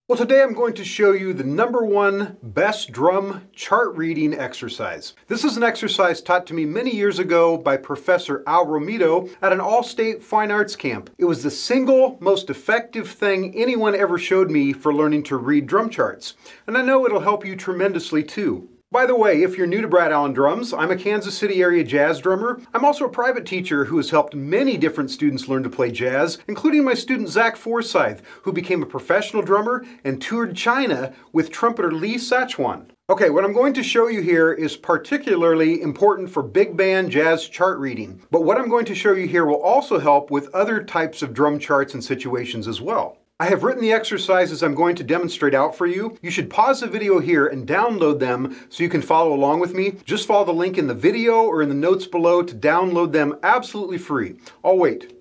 Well, today I'm going to show you the #1 best drum chart reading exercise. This is an exercise taught to me many years ago by Professor Al Romito at an all-state fine arts camp. It was the single most effective thing anyone ever showed me for learning to read drum charts. And I know it'll help you tremendously too. By the way, if you're new to Brad Allen Drums, I'm a Kansas City area jazz drummer. I'm also a private teacher who has helped many different students learn to play jazz, including my student Zach Forsyth, who became a professional drummer and toured China with trumpeter Lee Sachuan. Okay, what I'm going to show you here is particularly important for big band jazz chart reading, but what I'm going to show you here will also help with other types of drum charts and situations as well. I have written the exercises I'm going to demonstrate out for you. You should pause the video here and download them so you can follow along with me. Just follow the link in the video or in the notes below to download them absolutely free. I'll wait.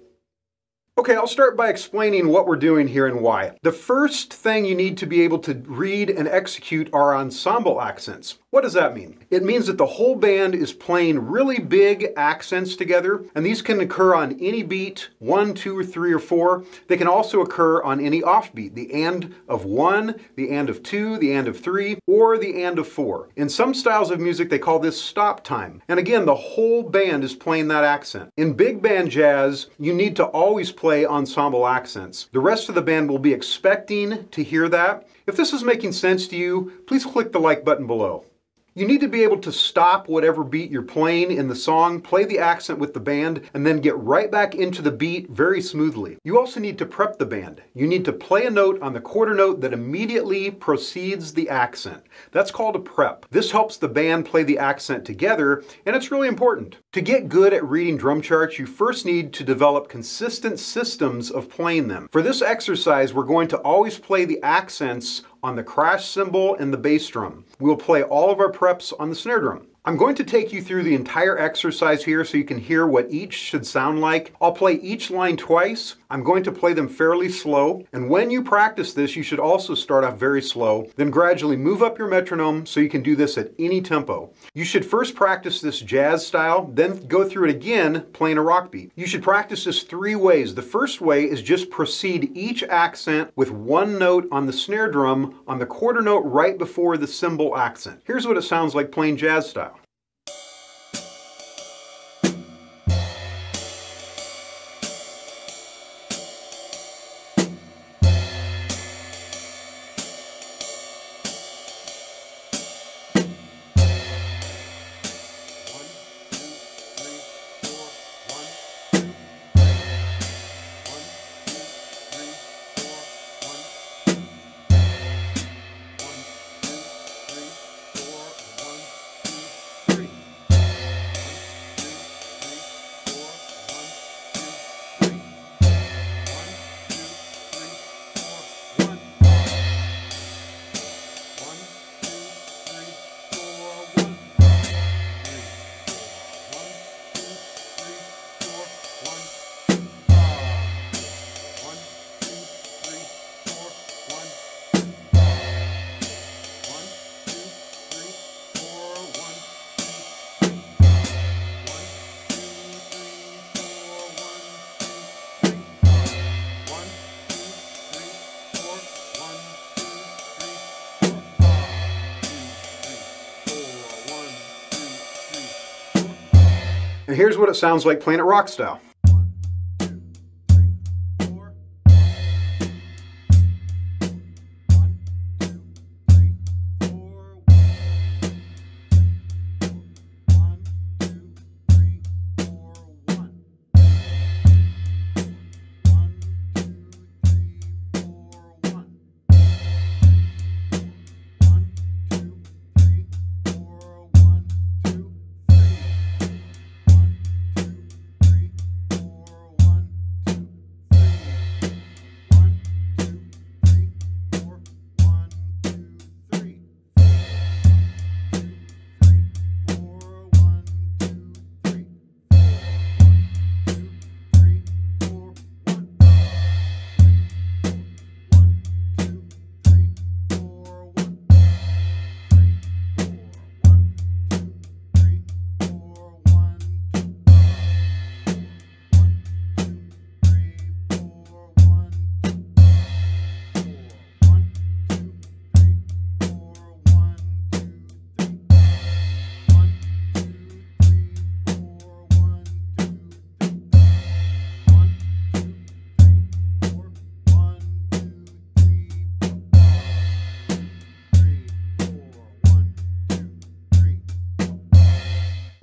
Okay, I'll start by explaining what we're doing here and why. The first thing you need to be able to read and execute are ensemble accents. What does that mean? It means that the whole band is playing really big accents together, and these can occur on any beat, 1, 2, or 3, or 4. They can also occur on any offbeat, the and of 1, the and of 2, the and of 3, or the and of 4. In some styles of music, they call this stop time. And again, the whole band is playing that accent. In big band jazz, you need to always play ensemble accents. The rest of the band will be expecting to hear that. If this is making sense to you, please click the like button below. You need to be able to stop whatever beat you're playing in the song, play the accent with the band, and then get right back into the beat very smoothly. You also need to prep the band. You need to play a note on the quarter note that immediately precedes the accent. That's called a prep. This helps the band play the accent together, and it's really important. To get good at reading drum charts, you first need to develop consistent systems of playing them. For this exercise, we're going to always play the accents on the crash cymbal and the bass drum. We'll play all of our preps on the snare drum. I'm going to take you through the entire exercise here so you can hear what each should sound like. I'll play each line twice. I'm going to play them fairly slow. And when you practice this, you should also start off very slow, then gradually move up your metronome so you can do this at any tempo. You should first practice this jazz style, then go through it again playing a rock beat. You should practice this 3 ways. The first way is just proceed each accent with one note on the snare drum on the quarter note right before the cymbal accent. Here's what it sounds like playing jazz style. And here's what it sounds like playing it rock style.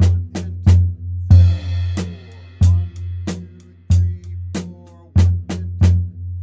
one and two, 3, 4, 1, 2, 3, 4, 1 and 2,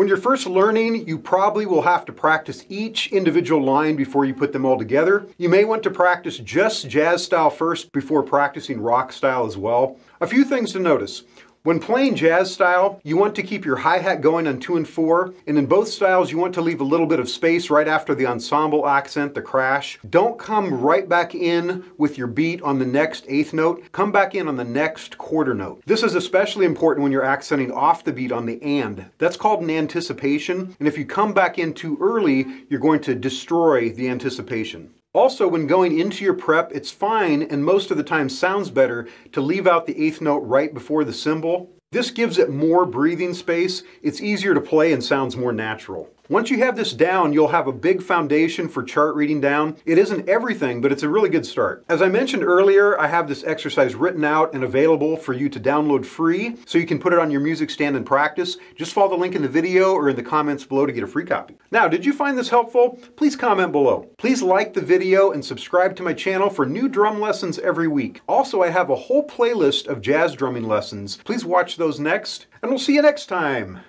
When you're first learning, you probably will have to practice each individual line before you put them all together. You may want to practice just jazz style first before practicing rock style as well. A few things to notice. When playing jazz style, you want to keep your hi-hat going on 2 and 4, and in both styles you want to leave a little bit of space right after the ensemble accent, the crash. Don't come right back in with your beat on the next 8th note. Come back in on the next quarter note. This is especially important when you're accenting off the beat on the and. That's called an anticipation, and if you come back in too early, you're going to destroy the anticipation. Also, when going into your prep, it's fine and most of the time sounds better to leave out the 8th note right before the cymbal. This gives it more breathing space, it's easier to play and sounds more natural. Once you have this down, you'll have a big foundation for chart reading down. It isn't everything, but it's a really good start. As I mentioned earlier, I have this exercise written out and available for you to download free, so you can put it on your music stand and practice. Just follow the link in the video or in the comments below to get a free copy. Now, did you find this helpful? Please comment below. Please like the video and subscribe to my channel for new drum lessons every week. Also, I have a whole playlist of jazz drumming lessons. Please watch those next, and we'll see you next time.